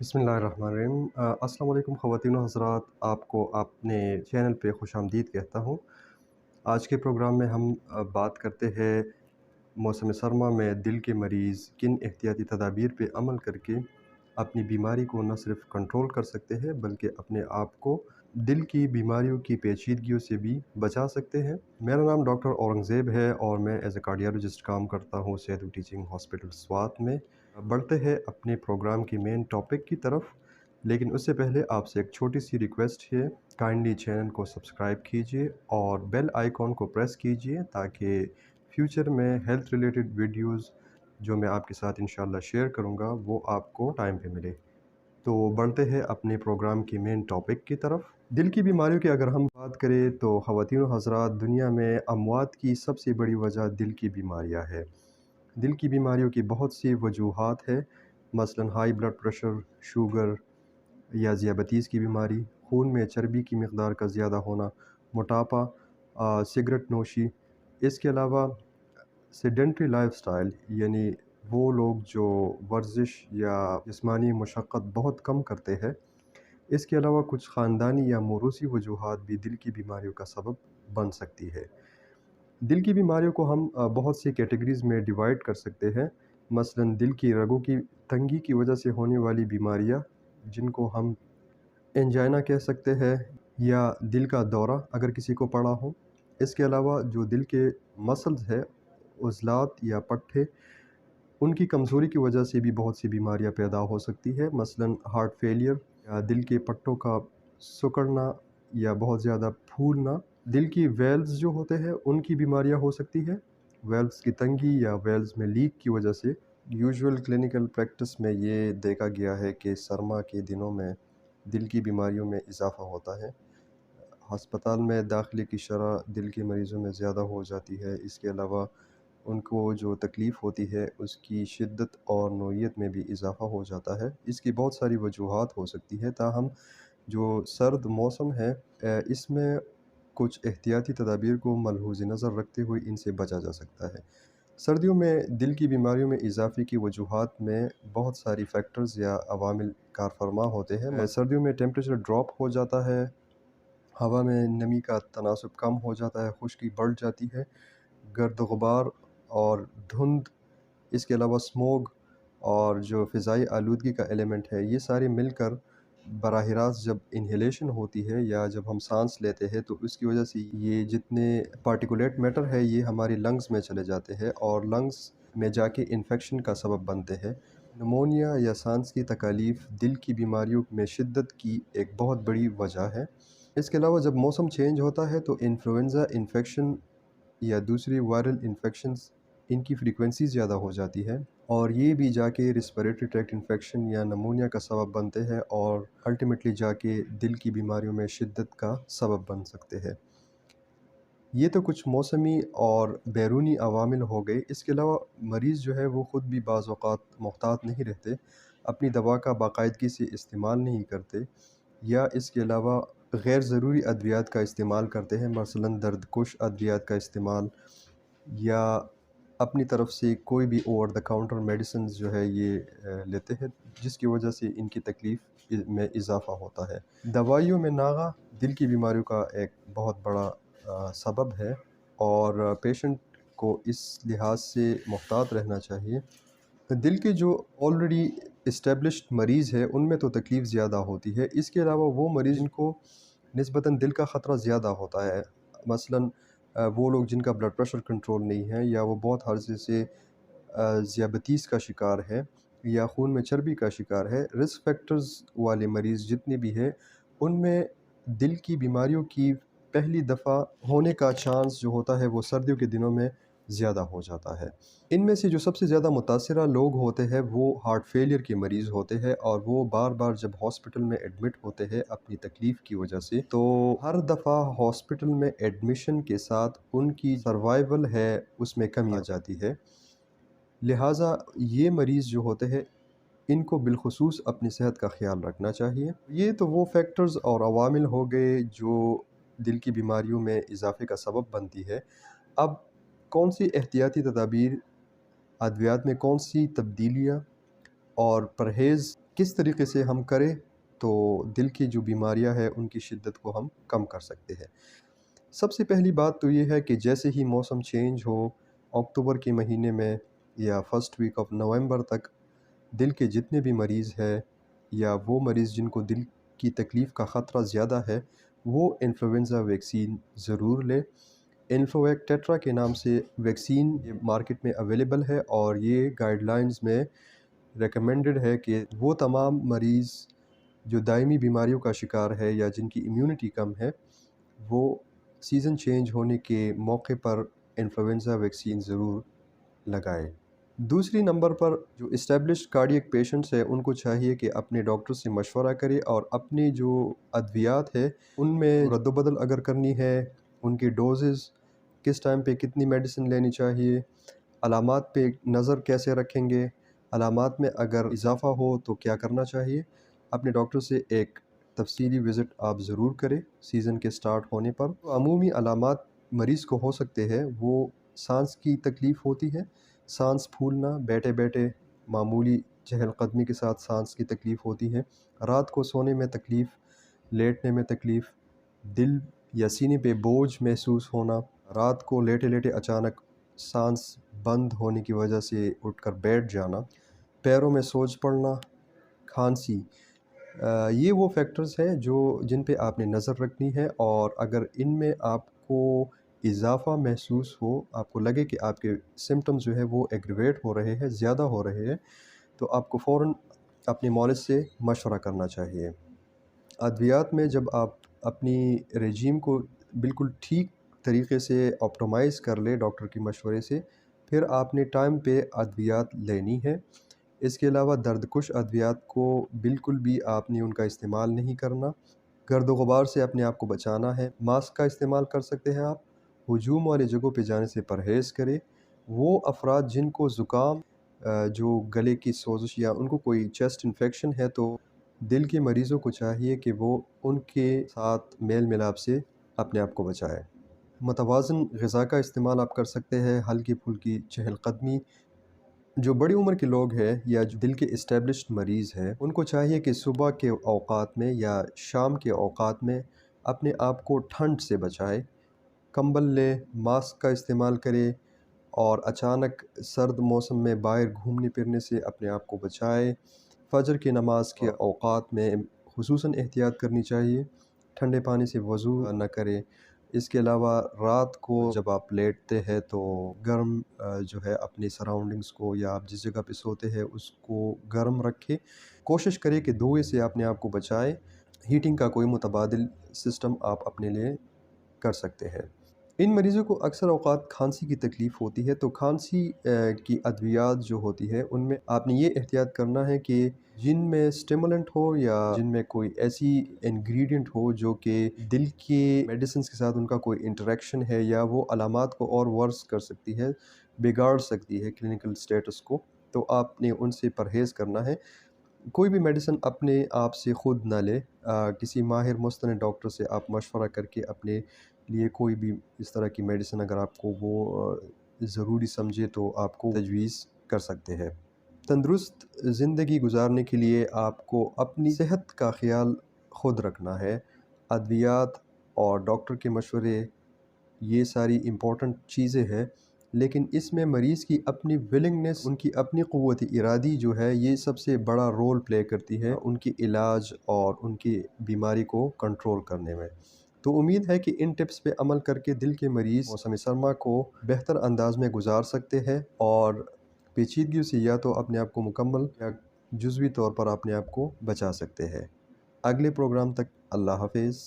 बिस्मिल्लाहिर्रहमानिर्रहीम। अस्सलाम वालेकुम ख़वातीन व हज़रात, आपको अपने चैनल पे खुशामदीद कहता हूँ। आज के प्रोग्राम में हम बात करते हैं मौसम सरमा में दिल के मरीज़ किन एहतियाती तदाबीर पे अमल करके अपनी बीमारी को न सिर्फ कंट्रोल कर सकते हैं बल्कि अपने आप को दिल की बीमारियों की पेचीदगियों से भी बचा सकते हैं। मेरा नाम डॉक्टर औरंगज़ेब है और मैं एज ए कार्डियोलॉजिस्ट काम करता हूँ सेहत टीचिंग हॉस्पिटल स्वात में। बढ़ते हैं अपने प्रोग्राम की मेन टॉपिक की तरफ, लेकिन उससे पहले आपसे एक छोटी सी रिक्वेस्ट है। काइंडली चैनल को सब्सक्राइब कीजिए और बेल आइकॉन को प्रेस कीजिए ताकि फ्यूचर में हेल्थ रिलेटेड वीडियोस जो मैं आपके साथ इंशाल्लाह शेयर करूंगा वो आपको टाइम पे मिले। तो बढ़ते हैं अपने प्रोग्राम की मेन टॉपिक की तरफ। दिल की बीमारियों की अगर हम बात करें तो ख़वातीन व हज़रात, दुनिया में अमवात की सबसे बड़ी वजह दिल की बीमारियां है। दिल की बीमारियों की बहुत सी वजूहात है, मसलन हाई ब्लड प्रेशर, शुगर या ज़ियाबतीस की बीमारी, खून में चर्बी की मकदार का ज़्यादा होना, मोटापा, सिगरेट नोशी। इसके अलावा सेडेंट्री लाइफस्टाइल यानी वो लोग जो वर्जिश या जिस्मानी मशक्क़त बहुत कम करते हैं। इसके अलावा कुछ ख़ानदानी या मौरूसी वजूहात भी दिल की बीमारियों का सबब बन सकती है। दिल की बीमारियों को हम बहुत सी कैटेगरीज़ में डिवाइड कर सकते हैं। मसलन दिल की रगों की तंगी की वजह से होने वाली बीमारियां, जिनको हम एंजाइना कह सकते हैं, या दिल का दौरा अगर किसी को पड़ा हो। इसके अलावा जो दिल के मसल्स है, उज़लात या पट्ठे, उनकी कमज़ोरी की वजह से भी बहुत सी बीमारियां पैदा हो सकती है। मसलन हार्ट फेलियर या दिल के पट्टों का सिकुड़ना या बहुत ज़्यादा फूलना। दिल की वेल्व्स जो होते हैं उनकी बीमारियां हो सकती है, वेल्व्स की तंगी या वेल्व्स में लीक की वजह से। यूजुअल क्लिनिकल प्रैक्टिस में ये देखा गया है कि सरमा के दिनों में दिल की बीमारियों में इजाफ़ा होता है। हस्पताल में दाखिले की शरह दिल के मरीज़ों में ज़्यादा हो जाती है। इसके अलावा उनको जो तकलीफ़ होती है उसकी शिद्दत और नौइयत में भी इजाफ़ा हो जाता है। इसकी बहुत सारी वजूहात हो सकती है, ताहम जो सर्द मौसम है इसमें कुछ एहतियाती तदाबीर को मलहूज़ नज़र रखते हुए इनसे बचा जा सकता है। सर्दियों में दिल की बीमारियों में इजाफ़े की वजूहात में बहुत सारी फैक्टर्स या अवामिल कार फरमा होते हैं। सर्दियों में टेम्परेचर ड्रॉप हो जाता है, हवा में नमी का तनासब कम हो जाता है, खुश्की बढ़ जाती है, गर्द गुबार और धुंध, इसके अलावा स्मोग और जो फ़िज़ाई आलूदगी का एलिमेंट है, ये सारे मिलकर बराह रास्त जब इन्हेलेशन होती है या जब हम सांस लेते हैं तो उसकी वजह से ये जितने पार्टिकुलेट मैटर है ये हमारी लंग्स में चले जाते हैं और लंग्स में जाके इन्फेक्शन का सबब बनते हैं। नमोनिया या सांस की तकालीफ दिल की बीमारियों में शिद्दत की एक बहुत बड़ी वजह है। इसके अलावा जब मौसम चेंज होता है तो इन्फ्लुएंज़ा इन्फेक्शन या दूसरी वायरल इन्फेक्शंस, इनकी फ्रीक्वेंसी ज़्यादा हो जाती है और ये भी जाके रिस्पिरेटरी ट्रैक्ट इन्फेक्शन या नमूनिया का सबब बनते हैं और अल्टीमेटली जाके दिल की बीमारियों में शिद्दत का सबब बन सकते हैं। ये तो कुछ मौसमी और बैरूनी अवामिल हो गए। इसके अलावा मरीज़ जो है वो ख़ुद भी बाज़ औक़ात मुहतात नहीं रहते, अपनी दवा का बाकायदगी से इस्तेमाल नहीं करते, या इसके अलावा गैर ज़रूरी अद्वियात का इस्तेमाल करते हैं, मसलन दर्दकुश अद्वियात का इस्तेमाल, या अपनी तरफ से कोई भी ओवर द काउंटर मेडिसिन्स जो है ये लेते हैं, जिसकी वजह से इनकी तकलीफ़ में इजाफ़ा होता है। दवाइयों में नागा दिल की बीमारियों का एक बहुत बड़ा सबब है और पेशेंट को इस लिहाज से मुहतात रहना चाहिए। दिल के जो ऑलरेडी इस्टेब्लिश्ड मरीज़ है उनमें तो तकलीफ़ ज़्यादा होती है। इसके अलावा वो मरीज़ जिनको निस्बतन दिल का ख़तरा ज़्यादा होता है, मसलन वो लोग जिनका ब्लड प्रेशर कंट्रोल नहीं है, या वो बहुत अर्से से ज़ियाबतीस का शिकार है, या खून में चर्बी का शिकार है। रिस्क फैक्टर्स वाले मरीज़ जितने भी हैं उनमें दिल की बीमारियों की पहली दफ़ा होने का चांस जो होता है वो सर्दियों के दिनों में ज़्यादा हो जाता है। इनमें से जो सबसे ज़्यादा मुतासिरा लोग होते हैं वो हार्ट फेलियर के मरीज़ होते हैं, और वो बार बार जब हॉस्पिटल में एडमिट होते हैं अपनी तकलीफ़ की वजह से, तो हर दफ़ा हॉस्पिटल में एडमिशन के साथ उनकी सर्वाइवल है उसमें कमी आ जाती है। लिहाजा ये मरीज़ जो होते हैं इनको बिलखुसूस अपनी सेहत का ख़्याल रखना चाहिए। ये तो वो फैक्टर्स और अवामिल हो गए जो दिल की बीमारियों में इजाफ़े का सबब बनती है। अब कौन सी एहतियाती तदाबीर, अद्वियात में कौन सी तब्दीलियाँ और परहेज़ کس طریقے سے ہم کریں تو دل کی جو بیماریاں ہیں ان کی شدت کو ہم کم کر سکتے ہیں۔ سب سے پہلی بات تو یہ ہے کہ جیسے ہی موسم چینج ہو، اکتوبر کے مہینے میں یا فرسٹ ویک آف نومبر تک دل کے جتنے بھی مریض ہیں یا وہ مریض جن کو دل کی تکلیف کا خطرہ زیادہ ہے، وہ انفلوئنزا ویکسین ضرور لے۔ انفلویک ٹیٹرا کے نام سے ویکسین مارکیٹ میں اویلیبل ہے، اور یہ گائیڈ لائنز میں ریکمینڈڈ ہے کہ وہ تمام مریض جو دائمی بیماریوں کا شکار ہے یا جن کی امیونٹی کم ہے، وہ سیزن چینج ہونے کے موقع پر انفلوئنزا ویکسین ضرور لگائے۔ دوسری نمبر پر جو اسٹیبلشڈ کارڈیک پیشنٹس ہیں ان کو چاہیے کہ اپنے ڈاکٹر سے مشورہ کرے اور اپنی جو ادویات ہے ان میں رد و بدل اگر کرنی ہے، ان کے ڈوزز کس ٹائم پہ کتنی میڈیسن لینی چاہیے، علامات پہ نظر کیسے رکھیں گے، علامات میں اگر اضافہ ہو تو کیا کرنا چاہیے۔ اپنے ڈاکٹر سے ایک تفصیلی وزٹ آپ ضرور کریں سیزن کے سٹارٹ ہونے پر۔ عمومی علامات مریض کو ہو سکتے ہیں، وہ سانس کی تکلیف ہوتی ہے، سانس پھولنا، بیٹھے بیٹھے معمولی چہل قدمی کے ساتھ سانس کی تکلیف ہوتی ہے، رات کو سونے میں تکلیف، لیٹنے میں تکلیف، دل یا سینے پہ بوجھ محسوس ہونا، رات کو لیٹے لیٹے اچانک سانس بند ہونے کی وجہ سے اٹھ کر بیٹھ جانا، پیروں میں سوج پڑنا، کھانسی، یہ وہ فیکٹرز ہیں جن پہ آپ نے نظر رکھنی ہے، اور اگر ان میں آپ کو اضافہ محسوس ہو، آپ کو لگے کہ آپ کے سمٹمز جو ہے وہ ایگریویٹ ہو رہے ہیں، زیادہ ہو رہے ہیں، تو آپ کو فوراً اپنے معالج سے مشورہ کرنا چاہیے۔ ادویات میں جب آپ اپنی رجیم کو بالکل ٹھیک طریقے سے آپٹومائز کر لے ڈاکٹر کی مشورے سے، پھر آپ نے ٹائم پہ ادویات لینی ہے۔ اس کے علاوہ درد کش ادویات کو بالکل بھی آپ نے ان کا استعمال نہیں کرنا۔ گرد و غبار سے اپنے آپ کو بچانا ہے، ماسک کا استعمال کر سکتے ہیں آپ۔ ہجوم والی جگہوں پہ جانے سے پرہیز کریں۔ وہ افراد جن کو زکام، جو گلے کی سوزش یا ان کو کوئی چیسٹ انفیکشن ہے، تو دل کے مریضوں کو چاہیے کہ وہ ان کے ساتھ میل ملاپ سے اپنے آپ کو بچائے۔ متوازن غذا کا استعمال آپ کر سکتے ہیں، ہلکی پھلکی چہل قدمی۔ جو بڑی عمر کے لوگ ہیں یا جو دل کے اسٹیبلشڈ مریض ہیں، ان کو چاہیے کہ صبح کے اوقات میں یا شام کے اوقات میں اپنے آپ کو ٹھنڈ سے بچائے، کمبل لے، ماسک کا استعمال کرے، اور اچانک سرد موسم میں باہر گھومنے پھرنے سے اپنے آپ کو بچائے۔ فجر کی نماز کے اوقات میں خصوصاً احتیاط کرنی چاہیے، ٹھنڈے پانی سے وضو نہ کریں۔ اس کے علاوہ رات کو جب آپ لیٹتے ہیں تو گرم جو ہے اپنی سراؤنڈنگز کو یا آپ جس جگہ پہ سوتے ہیں اس کو گرم رکھیں۔ کوشش کریں کہ دھوئے سے اپنے آپ کو بچائیں۔ ہیٹنگ کا کوئی متبادل سسٹم آپ اپنے لیے کر سکتے ہیں۔ ان مریضوں کو اکثر اوقات کھانسی کی تکلیف ہوتی ہے، تو کھانسی کی ادویات جو ہوتی ہے ان میں آپ نے یہ احتیاط کرنا ہے کہ جن میں اسٹیمولنٹ ہو یا جن میں کوئی ایسی انگریڈینٹ ہو جو کہ دل کے میڈیسنز کے ساتھ ان کا کوئی انٹریکشن ہے یا وہ علامات کو اور ورس کر سکتی ہے، بگاڑ سکتی ہے کلینکل سٹیٹس کو، تو آپ نے ان سے پرہیز کرنا ہے۔ کوئی بھی میڈیسن اپنے آپ سے خود نہ لے، کسی ماہر مستند ڈاکٹر سے آپ مشورہ کر کے اپنے لیے کوئی بھی اس طرح کی میڈیسن اگر آپ کو وہ ضروری سمجھے تو آپ کو تجویز کر سکتے ہیں۔ تندرست زندگی گزارنے کے لیے آپ کو اپنی صحت کا خیال خود رکھنا ہے۔ ادویات اور ڈاکٹر کے مشورے یہ ساری امپورٹنٹ چیزیں ہیں، لیکن اس میں مریض کی اپنی ولنگنس، ان کی اپنی قوت ارادی جو ہے یہ سب سے بڑا رول پلے کرتی ہے ان کی علاج اور ان کی بیماری کو کنٹرول کرنے میں۔ تو امید ہے کہ ان ٹپس پہ عمل کر کے دل کے مریض موسم سرما کو بہتر انداز میں گزار سکتے ہیں، اور پیچیدگیوں سے یا تو اپنے آپ کو مکمل یا جزوی طور پر اپنے آپ کو بچا سکتے ہیں۔ اگلے پروگرام تک اللہ حافظ۔